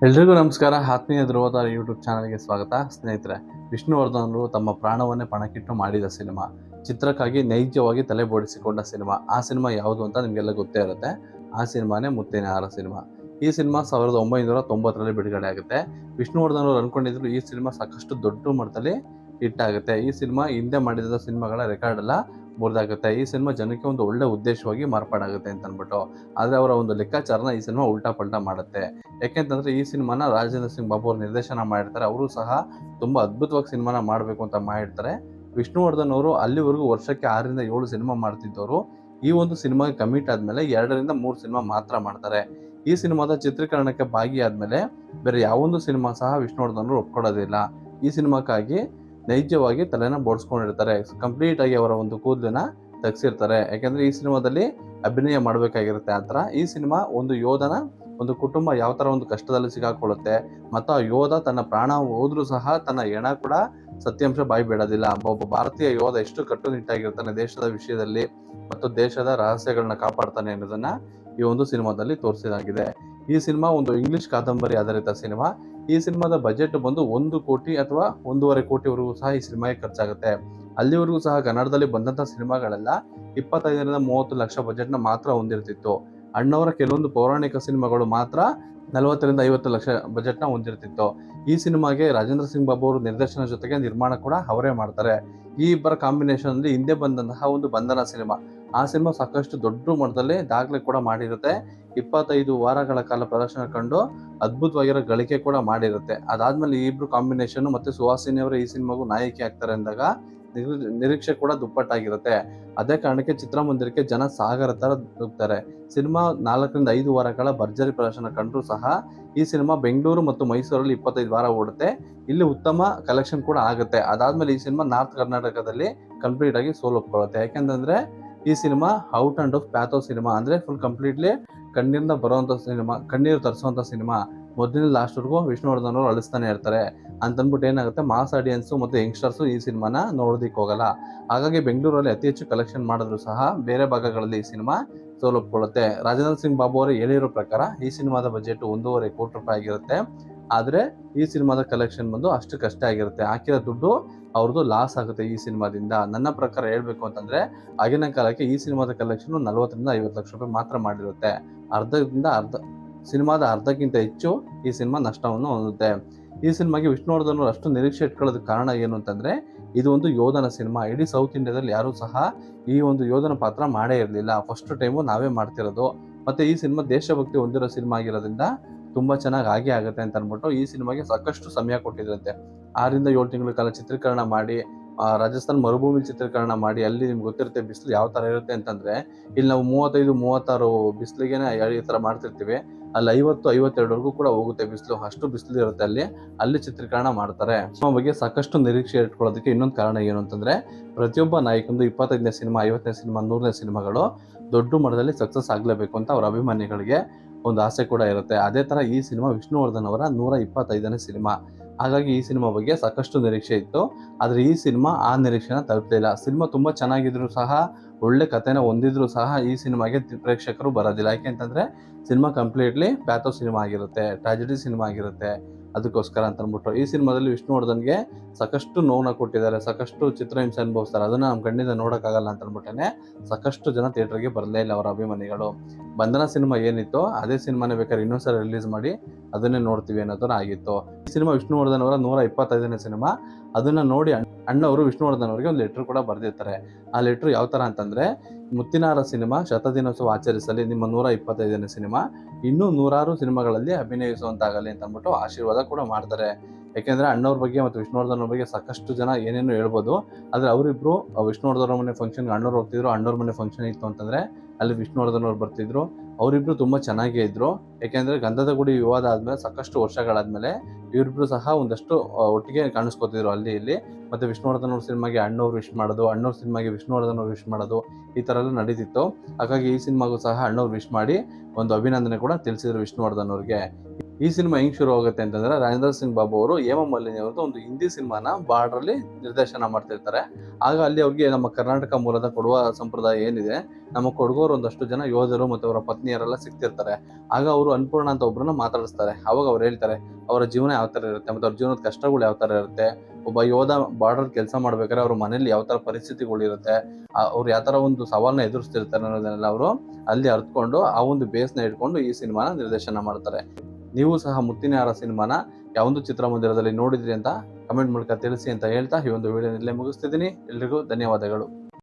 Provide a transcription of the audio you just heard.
ಎಲ್ರಿಗೂ ನಮಸ್ಕಾರ. ಆತ್ಮೀಯ ಧ್ರುವದ ಯೂಟ್ಯೂಬ್ ಚಾನಲ್ಗೆ ಸ್ವಾಗತ. ಸ್ನೇಹಿತರೆ, ವಿಷ್ಣುವರ್ಧನ್ ಅವರು ತಮ್ಮ ಪ್ರಾಣವನ್ನೇ ಪಣಕ್ಕಿಟ್ಟು ಮಾಡಿದ ಸಿನಿಮಾ, ಚಿತ್ರಕ್ಕಾಗಿ ನೈಜವಾಗಿ ತಲೆ ಬೋಡಿಸಿಕೊಂಡ ಸಿನಿಮಾ. ಆ ಸಿನಿಮಾ ಯಾವುದು ಅಂತ ನಿಮಗೆಲ್ಲ ಗೊತ್ತೇ ಇರುತ್ತೆ. ಆ ಸಿನಿಮಾನೇ ಮುತ್ತಿನ ಹಾರ ಸಿನಿಮಾ. ಈ ಸಿನಿಮಾ 1990ರಲ್ಲಿ ಬಿಡುಗಡೆ ಆಗುತ್ತೆ. ವಿಷ್ಣುವರ್ಧನ್ ಅವರು ಅನ್ಕೊಂಡಿದ್ರು ಈ ಸಿನಿಮಾ ಸಾಕಷ್ಟು ದೊಡ್ಡ ಮಟ್ಟದಲ್ಲಿ ಹಿಟ್ ಆಗುತ್ತೆ. ಈ ಸಿನಿಮಾ ಹಿಂದೆ ಮಾಡಿದ ಸಿನಿಮಾಗಳ ರೆಕಾರ್ಡ್ ಎಲ್ಲ ಮುರಿದಾಗುತ್ತೆ. ಈ ಸಿನಿಮಾ ಜನಕ್ಕೆ ಒಂದು ಒಳ್ಳೆ ಉದ್ದೇಶವಾಗಿ ಮಾರ್ಪಾಡಾಗುತ್ತೆ ಅಂತ ಅಂದ್ಬಿಟ್ಟು. ಆದರೆ ಅವರ ಒಂದು ಲೆಕ್ಕಾಚಾರನ ಈ ಸಿನಿಮಾ ಉಲ್ಟಾ ಪಲ್ಟಾ ಮಾಡುತ್ತೆ. ಯಾಕೆಂತಂದ್ರೆ ಈ ಸಿನಿಮಾನ ರಾಜೇಂದ್ರ ಸಿಂಗ್ ಬಾಬು ಅವರು ನಿರ್ದೇಶನ ಮಾಡಿರ್ತಾರೆ. ಅವರು ಸಹ ತುಂಬಾ ಅದ್ಭುತವಾಗಿ ಸಿನಿಮಾನ ಮಾಡಬೇಕು ಅಂತ ಮಾಡಿರ್ತಾರೆ. ವಿಷ್ಣುವರ್ಧನ್ ಅವರು ಅಲ್ಲಿವರೆಗೂ ವರ್ಷಕ್ಕೆ 6ರಿಂದ 7 ಸಿನಿಮಾ ಮಾಡ್ತಿದ್ದವರು ಈ ಒಂದು ಸಿನಿಮಾಗೆ ಕಮಿಟ್ ಆದ್ಮೇಲೆ 2ರಿಂದ 3 ಸಿನಿಮಾ ಮಾತ್ರ ಮಾಡ್ತಾರೆ. ಈ ಸಿನಿಮಾದ ಚಿತ್ರೀಕರಣಕ್ಕೆ ಭಾಗಿಯಾದ್ಮೇಲೆ ಬೇರೆ ಯಾವೊಂದು ಸಿನಿಮಾ ಸಹ ವಿಷ್ಣುವರ್ಧನ್ ಅವರು ಒಪ್ಕೊಳ್ಳೋದಿಲ್ಲ. ಈ ಸಿನಿಮಾಕ್ಕಾಗಿ ನೈಜವಾಗಿ ತಲೆನ ಬೋಡ್ಸ್ಕೊಂಡಿರ್ತಾರೆ. ಕಂಪ್ಲೀಟ್ ಆಗಿ ಅವರ ಒಂದು ಕೂದಲನ್ನ ತೆಗ್ಸಿರ್ತಾರೆ. ಯಾಕಂದ್ರೆ ಈ ಸಿನಿಮಾದಲ್ಲಿ ಅಭಿನಯ ಮಾಡಬೇಕಾಗಿರುತ್ತೆ. ಆ ಥರ ಈ ಸಿನಿಮಾ ಒಂದು ಯೋಧನ ಒಂದು ಕುಟುಂಬ ಯಾವ ತರ ಒಂದು ಕಷ್ಟದಲ್ಲಿ ಸಿಗಾಕೊಳ್ಳುತ್ತೆ ಮತ್ತು ಆ ಯೋಧ ತನ್ನ ಪ್ರಾಣ ಹೋದ್ರೂ ಸಹ ತನ್ನ ಹೆಣ ಕೂಡ ಸತ್ಯಾಂಶ ಬಾಯಿ ಬಿಡೋದಿಲ್ಲ. ಒಬ್ಬ ಭಾರತೀಯ ಯೋಧ ಎಷ್ಟು ಕಟ್ಟುನಿಟ್ಟಾಗಿರ್ತಾನೆ ದೇಶದ ವಿಷಯದಲ್ಲಿ ಮತ್ತು ದೇಶದ ರಹಸ್ಯಗಳನ್ನ ಕಾಪಾಡ್ತಾನೆ ಅನ್ನೋದನ್ನ ಈ ಒಂದು ಸಿನಿಮಾದಲ್ಲಿ ತೋರಿಸಲಾಗಿದೆ. ಈ ಸಿನಿಮಾ ಒಂದು ಇಂಗ್ಲಿಷ್ ಕಾದಂಬರಿ ಆಧಾರಿತ ಸಿನಿಮಾ. ಈ ಸಿನಿಮಾದ ಬಜೆಟ್ ಬಂದು 1 ಕೋಟಿ ಅಥವಾ 1.5 ಕೋಟಿವರೆಗೂ ಸಹ ಈ ಸಿನಿಮಾಗೆ ಖರ್ಚಾಗುತ್ತೆ. ಅಲ್ಲಿವರೆಗೂ ಸಹ ಕನ್ನಡದಲ್ಲಿ ಬಂದಂತ ಸಿನಿಮಾಗಳೆಲ್ಲ 25ರಿಂದ 30 ಲಕ್ಷ ಬಜೆಟ್ನ ಮಾತ್ರ ಹೊಂದಿರ್ತಿತ್ತು. ಅಣ್ಣವರ ಕೆಲವೊಂದು ಪೌರಾಣಿಕ ಸಿನಿಮಾಗಳು ಮಾತ್ರ 40ರಿಂದ 50 ಲಕ್ಷ ಬಜೆಟ್ನ ಹೊಂದಿರ್ತಿತ್ತು. ಈ ಸಿನಿಮಾಗೆ ರಾಜೇಂದ್ರ ಸಿಂಗ್ ಬಾಬು ಅವರು ನಿರ್ದೇಶನ ಜೊತೆಗೆ ನಿರ್ಮಾಣ ಕೂಡ ಅವರೇ ಮಾಡ್ತಾರೆ. ಈ ಇಬ್ಬರ ಕಾಂಬಿನೇಷನ್ ಅಲ್ಲಿ ಹಿಂದೆ ಬಂದಂತಹ ಒಂದು ಬಂಧನ ಸಿನಿಮಾ, ಆ ಸಿನಿಮಾ ಸಾಕಷ್ಟು ದೊಡ್ಡ ಮಟ್ಟದಲ್ಲಿ ದಾಖಲೆ ಕೂಡ ಮಾಡಿರುತ್ತೆ. 25 ವಾರಗಳ ಕಾಲ ಪ್ರದರ್ಶನ ಕಂಡು ಅದ್ಭುತವಾಗಿರೋ ಗಳಿಕೆ ಕೂಡ ಮಾಡಿರುತ್ತೆ. ಅದಾದ್ಮೇಲೆ ಈ ಇಬ್ರು ಕಾಂಬಿನೇಷನ್ ಮತ್ತೆ ಸುಹಾಸಿನಿ ಅವರು ಈ ಸಿನಿಮಾಗೂ ನಾಯಕಿ ಆಗ್ತಾರೆ ಅಂದಾಗ ನಿರೀಕ್ಷೆ ಕೂಡ ದುಪ್ಪಟ್ಟಾಗಿರುತ್ತೆ. ಅದೇ ಕಾರಣಕ್ಕೆ ಚಿತ್ರಮಂದಿರಕ್ಕೆ ಜನ ಸಾಗರ ತರ ನುಗ್ತಾರೆ. ಸಿನಿಮಾ 4ರಿಂದ 5 ವಾರಗಳ ಭರ್ಜರಿ ಪ್ರದರ್ಶನ ಕಂಡ್ರೂ ಸಹ ಈ ಸಿನಿಮಾ ಬೆಂಗಳೂರು ಮತ್ತು ಮೈಸೂರಲ್ಲಿ 25 ವಾರ ಓಡುತ್ತೆ. ಇಲ್ಲಿ ಉತ್ತಮ ಕಲೆಕ್ಷನ್ ಕೂಡ ಆಗುತ್ತೆ. ಅದಾದ್ಮೇಲೆ ಈ ಸಿನಿಮಾ ನಾರ್ತ್ ಕರ್ನಾಟಕದಲ್ಲಿ ಕಂಪ್ಲೀಟ್ ಆಗಿ ಸೋಲೊಪ್ಕೊಳ್ಳುತ್ತೆ. ಯಾಕೆಂತಂದ್ರೆ ಈ cinema out and of ಪ್ಯಾಥೋ cinema, ಅಂದ್ರೆ ಫುಲ್ ಕಂಪ್ಲೀಟ್ಲಿ ಕಣ್ಣೀರಿಂದ ಬರುವಂತ ಸಿನಿಮಾ, ಕಣ್ಣೀರು ತರಿಸುವಂತ ಸಿನಿಮಾ. ಮೊದಲಿನ ಲಾಸ್ಟ್ ವರ್ಗೂ ವಿಷ್ಣುವರ್ಧನ್ ಅವರು ಅಳಿಸ್ತಾನೆ ಇರ್ತಾರೆ. ಅಂತಂದ್ಬಿಟ್ಟು ಏನಾಗುತ್ತೆ, ಮಾಸ್ ಆಡಿಯನ್ಸ್ ಮತ್ತು ಯಂಗ್ಸ್ಟರ್ಸ್ ಈ ಸಿನಿಮಾನ ನೋಡೋದಿಕ್ ಹೋಗಲ್ಲ. ಹಾಗಾಗಿ ಬೆಂಗಳೂರಲ್ಲಿ ಅತಿ ಹೆಚ್ಚು ಕಲೆಕ್ಷನ್ ಮಾಡಿದ್ರು ಸಹ ಬೇರೆ ಭಾಗಗಳಲ್ಲಿ ಈ ಸಿನಿಮಾ ಸೋಲೊಪ್ಕೊಳ್ಳುತ್ತೆ. ರಾಜೇಂದ್ರ ಸಿಂಗ್ ಬಾಬು ಅವರು ಹೇಳಿರೋ ಪ್ರಕಾರ ಈ ಸಿನಿಮಾದ ಬಜೆಟ್ 1.5 ಕೋಟಿ ರೂಪಾಯಿ ಆಗಿರುತ್ತೆ. ಆದ್ರೆ ಈ ಸಿನಿಮಾದ ಕಲೆಕ್ಷನ್ ಬಂದು ಅಷ್ಟಕ್ಕಷ್ಟೇ ಆಗಿರುತ್ತೆ. ಹಾಕಿರೋ ದುಡ್ಡು ಅವ್ರದ್ದು ಲಾಸ್ ಆಗುತ್ತೆ ಈ ಸಿನಿಮಾದಿಂದ. ನನ್ನ ಪ್ರಕಾರ ಹೇಳ್ಬೇಕು ಅಂತಂದ್ರೆ ಆಗಿನ ಕಾಲಕ್ಕೆ ಈ ಸಿನಿಮಾದ ಕಲೆಕ್ಷನ್ 40ರಿಂದ 50 ಲಕ್ಷ ರೂಪಾಯಿ ಮಾತ್ರ ಮಾಡಿರುತ್ತೆ. ಸಿನಿಮಾದ ಅರ್ಧಕ್ಕಿಂತ ಹೆಚ್ಚು ಈ ಸಿನಿಮಾ ನಷ್ಟವನ್ನು ಹೊಂದುತ್ತೆ. ಈ ಸಿನಿಮಾಗೆ ವಿಷ್ಣುವರ್ಧನ್ ಅವರು ಅಷ್ಟು ನಿರೀಕ್ಷೆ ಇಟ್ಕೊಳ್ಳೋದಕ್ಕೆ ಕಾರಣ ಏನು ಅಂತಂದ್ರೆ, ಇದು ಒಂದು ಯೋಧನ ಸಿನಿಮಾ. ಇಡೀ ಸೌತ್ ಇಂಡಿಯಾದಲ್ಲಿ ಯಾರು ಸಹ ಈ ಒಂದು ಯೋಧನ ಪಾತ್ರ ಮಾಡೇ ಇರಲಿಲ್ಲ. ಫಸ್ಟ್ ಟೈಮು ನಾವೇ ಮಾಡ್ತಿರೋದು. ಮತ್ತೆ ಈ ಸಿನಿಮಾ ದೇಶಭಕ್ತಿ ಹೊಂದಿರೋ ಸಿನಿಮಾ ಆಗಿರೋದ್ರಿಂದ ತುಂಬಾ ಚೆನ್ನಾಗಿ ಆಗುತ್ತೆ ಅಂತ ಅನ್ಬಿಟ್ಟು ಈ ಸಿನಿಮಾಗೆ ಸಾಕಷ್ಟು ಸಮಯ ಕೊಟ್ಟಿದ್ರಂತೆ. 6ರಿಂದ 7 ತಿಂಗಳ ಕಾಲ ಚಿತ್ರೀಕರಣ ಮಾಡಿ, ರಾಜಸ್ಥಾನ್ ಮರುಭೂಮಿ ಚಿತ್ರೀಕರಣ ಮಾಡಿ, ಅಲ್ಲಿ ನಿಮ್ಗೆ ಗೊತ್ತಿರುತ್ತೆ ಬಿಸಿಲು ಯಾವ ತರ ಇರುತ್ತೆ ಅಂತಂದ್ರೆ, ಇಲ್ಲಿ ನಾವು 35-36 ಬಿಸಿಲಿಗೆನೆ ಈ ತರ ಮಾಡ್ತಿರ್ತೀವಿ. ಅಲ್ಲಿ 50-52ವರೆಗೂ ಕೂಡ ಹೋಗುತ್ತೆ ಬಿಸಿಲು. ಅಷ್ಟು ಬಿಸಿಲು ಇರುತ್ತೆ ಅಲ್ಲಿ ಚಿತ್ರೀಕರಣ ಮಾಡ್ತಾರೆ. ಸಿನಿಮಾ ಬಗ್ಗೆ ಸಾಕಷ್ಟು ನಿರೀಕ್ಷೆ ಇಟ್ಕೊಳ್ಳೋದಕ್ಕೆ ಇನ್ನೊಂದು ಕಾರಣ ಏನು ಅಂತಂದ್ರೆ, ಪ್ರತಿಯೊಬ್ಬ ನಾಯಕಂದು 25ನೇ ಸಿನಿಮಾ, 50ನೇ ಸಿನಿಮಾ, 100ನೇ ಸಿನಿಮಾಗಳು ದೊಡ್ಡ ಮಟ್ಟದಲ್ಲಿ ಸಕ್ಸಸ್ ಆಗ್ಲೇಬೇಕು ಅಂತ ಅವರ ಅಭಿಮಾನಿಗಳಿಗೆ ಒಂದು ಆಸೆ ಕೂಡ ಇರುತ್ತೆ. ಅದೇ ತರ ಈ ಸಿನಿಮಾ ವಿಷ್ಣುವರ್ಧನ್ ಅವರ 125ನೇ ಸಿನಿಮಾ. ಹಾಗಾಗಿ ಈ ಸಿನಿಮಾ ಬಗ್ಗೆ ಸಾಕಷ್ಟು ನಿರೀಕ್ಷೆ ಇತ್ತು. ಆದ್ರೆ ಈ ಸಿನಿಮಾ ಆ ನಿರೀಕ್ಷೆನ ತಲುಪಲಿಲ್ಲ. ಸಿನಿಮಾ ತುಂಬಾ ಚೆನ್ನಾಗಿದ್ರು ಸಹ, ಒಳ್ಳೆ ಕಥೆನ ಹೊಂದಿದ್ರು ಸಹ ಈ ಸಿನಿಮಾಗೆ ಪ್ರೇಕ್ಷಕರು ಬರೋದಿಲ್ಲ. ಯಾಕೆಂತಂದ್ರೆ ಸಿನಿಮಾ ಕಂಪ್ಲೀಟ್ಲಿ ಪ್ಯಾಥೋ ಸಿನಿಮಾ ಆಗಿರುತ್ತೆ, ಟ್ರಾಜಿಡಿ ಸಿನಿಮಾ ಆಗಿರುತ್ತೆ. ಅದಕ್ಕೋಸ್ಕರ ಅಂತ ಅಂದ್ಬಿಟ್ಟು ಈ ಸಿನಿಮಾದಲ್ಲಿ ವಿಷ್ಣುವರ್ಧನ್ಗೆ ಸಾಕಷ್ಟು ನೋವನ್ನ ಕೊಟ್ಟಿದ್ದಾರೆ, ಸಾಕಷ್ಟು ಚಿತ್ರಹಿಂಸೆ ಅನುಭವಿಸ್ತಾರೆ. ಅದನ್ನ ನಮ್ಮ ಕಣ್ಣಿಂದ ನೋಡೋಕ್ಕಾಗಲ್ಲ ಅಂತ ಅಂದ್ಬಿಟ್ಟೇನೆ ಸಾಕಷ್ಟು ಜನ ಥಿಯೇಟರ್ಗೆ ಬರಲೇ ಇಲ್ಲ ಅವರ ಅಭಿಮಾನಿಗಳು. ಬಂಧನ ಸಿನಿಮಾ ಏನಿತ್ತು ಅದೇ ಸಿನಿಮಾನೇ ಬೇಕಾದ್ರೆ ಇನ್ನೊಂದ್ಸಲ ರಿಲೀಸ್ ಮಾಡಿ ಅದನ್ನೇ ನೋಡ್ತೀವಿ ಅನ್ನೋದನ್ನ ಆಗಿತ್ತು. ಈ ಸಿನಿಮಾ ವಿಷ್ಣುವರ್ಧನ್ ಅವರ 125ನೇ ಸಿನಿಮಾ. ಅದನ್ನ ನೋಡಿ ಅಣ್ಣವರು ವಿಷ್ಣುವರ್ಧನ್ ಅವರಿಗೆ ಒಂದು ಲೆಟರ್ ಕೂಡ ಬರೆದಿರ್ತಾರೆ. ಆ ಲೆಟರ್ ಯಾವ ತರ ಅಂತಂದ್ರೆ, ಮುತ್ತಿನಾರ ಸಿನಿಮಾ ಶತದಿನೋತ್ಸವ ಆಚರಿಸಲಿ, ನಿಮ್ಮ 125ನೇ ಸಿನಿಮಾ ಇನ್ನೂ 100 ಸಿನಿಮಾಗಳಲ್ಲಿ ಅಭಿನಯಿಸುವಂತಾಗಲಿ ಅಂತ ಅಂದ್ಬಿಟ್ಟು ಆಶೀರ್ವಾದ ಕೂಡ ಮಾಡ್ತಾರೆ. ಯಾಕೆಂದ್ರೆ ಅಣ್ಣವ್ರ ಬಗ್ಗೆ ಮತ್ತು ವಿಷ್ಣುವರ್ಧನ್ ಅವ್ರ ಬಗ್ಗೆ ಸಾಕಷ್ಟು ಜನ ಏನೇನು ಹೇಳ್ಬೋದು. ಆದ್ರೆ ಅವರಿಬ್ರು ವಿಷ್ಣುವರ್ಧನ್ ಅವ್ರ ಮನೆ ಫಂಕ್ಷನ್ ಅಣ್ಣವ್ರು ಹೋಗ್ತಿದ್ರು, ಅಣ್ಣವ್ರ ಮನೆ ಫಂಕ್ಷನ್ ಇತ್ತು ಅಂತಂದ್ರೆ ಅಲ್ಲಿ ವಿಷ್ಣುವರ್ಧನ್ ಅವ್ರು ಬರ್ತಿದ್ರು. ಅವರಿಬ್ರು ತುಂಬಾ ಚೆನ್ನಾಗೇ ಇದ್ರು. ಯಾಕೆಂದ್ರೆ ಗಂಧದ ಗುಡಿ ವಿವಾದ ಆದ್ಮೇಲೆ ಸಾಕಷ್ಟು ವರ್ಷಗಳಾದ್ಮೇಲೆ ಇವರಿಬ್ರು ಸಹ ಒಂದಷ್ಟು ಒಟ್ಟಿಗೆ ಕಾಣಿಸ್ಕೊತಿದ್ರು ಅಲ್ಲಿ ಇಲ್ಲಿ. ಮತ್ತೆ ವಿಷ್ಣುವರ್ಧನ್ ಅವ್ರ ಸಿನಿಮಾಗೆ ಅಣ್ಣವ್ರು ವಿಶ್ ಮಾಡೋದು, ಅಣ್ಣವ್ರ ಸಿನಿಮಾಗೆ ವಿಷ್ಣುವರ್ಧನ್ ಅವ್ರು ವಿಶ್ ಮಾಡೋದು, ಈ ತರ ಎಲ್ಲ ನಡೀತಿತ್ತು. ಹಾಗಾಗಿ ಈ ಸಿನಿಮಾಗೂ ಸಹ ಅಣ್ಣವ್ರು ವಿಶ್ ಮಾಡಿ ಒಂದು ಅಭಿನಂದನೆ ಕೂಡ ತಿಳಿಸಿದ್ರು ವಿಷ್ಣುವರ್ಧನ್ ಅವ್ರಿಗೆ. ಈ ಸಿನಿಮಾ ಹೆಂಗ್ ಶುರು ಆಗುತ್ತೆ ಅಂತಂದ್ರೆ, ರಾಜೇಂದ್ರ ಸಿಂಗ್ ಬಾಬು ಅವರು ಹೇಮಾ ಮಾಲಿನಿ ಅವ್ರದ್ದು ಒಂದು ಹಿಂದಿ ಸಿನಿಮಾನ ಬಾರ್ಡರ್ ಅಲ್ಲಿ ನಿರ್ದೇಶನ ಮಾಡ್ತಿರ್ತಾರೆ. ಆಗ ಅಲ್ಲಿ ಅವ್ರಿಗೆ ನಮ್ಮ ಕರ್ನಾಟಕ ಮೂಲದ ಕೊಡುವ ಸಂಪ್ರದಾಯ ಏನಿದೆ, ನಮ್ಮ ಕೊಡಗೋರು ಒಂದಷ್ಟು ಜನ ಯೋಧರು ಮತ್ತು ಅವರ ಪತ್ನಿಯರೆಲ್ಲ ಸಿಗ್ತಿರ್ತಾರೆ. ಆಗ ಅವರು ಅನ್ನಪೂರ್ಣ ಅಂತ ಒಬ್ರನ್ನ ಮಾತಾಡಿಸ್ತಾರೆ. ಅವಾಗ ಅವ್ರು ಹೇಳ್ತಾರೆ ಅವರ ಜೀವನ ಯಾವ ತರ ಇರುತ್ತೆ, ಮತ್ತೆ ಅವ್ರ ಜೀವನದ ಕಷ್ಟಗಳು ಯಾವ ತರ ಇರುತ್ತೆ, ಒಬ್ಬ ಯೋಧ ಬಾರ್ಡರ್ ಕೆಲಸ ಮಾಡ್ಬೇಕಾದ್ರೆ ಅವ್ರ ಮನೇಲಿ ಯಾವ ತರ ಪರಿಸ್ಥಿತಿಗಳಿರುತ್ತೆ, ಅವ್ರು ಯಾವ ತರ ಒಂದು ಸವಾಲ್ನ ಎದುರಿಸ್ತಿರ್ತಾರೆ ಅನ್ನೋದನ್ನೆಲ್ಲ ಅವರು ಅಲ್ಲಿ ಅರ್ತ್ಕೊಂಡು ಆ ಒಂದು ಬೇಸ್ನ ಇಟ್ಕೊಂಡು ಈ ಸಿನಿಮಾನ ನಿರ್ದೇಶನ ಮಾಡ್ತಾರೆ. ನೀವು ಸಹ ಮುತ್ತಿನಹಾರ ಸಿನಿಮಾನ ಯಾವೊಂದು ಚಿತ್ರಮಂದಿರದಲ್ಲಿ ನೋಡಿದ್ರಿ ಅಂತ ಕಮೆಂಟ್ ಮೂಲಕ ತಿಳಿಸಿ ಅಂತ ಹೇಳ್ತಾ ಈ ಒಂದು ವಿಡಿಯೋ ಇಲ್ಲೇ ಮುಗಿಸ್ತಿದ್ದೀನಿ. ಎಲ್ರಿಗೂ ಧನ್ಯವಾದಗಳು.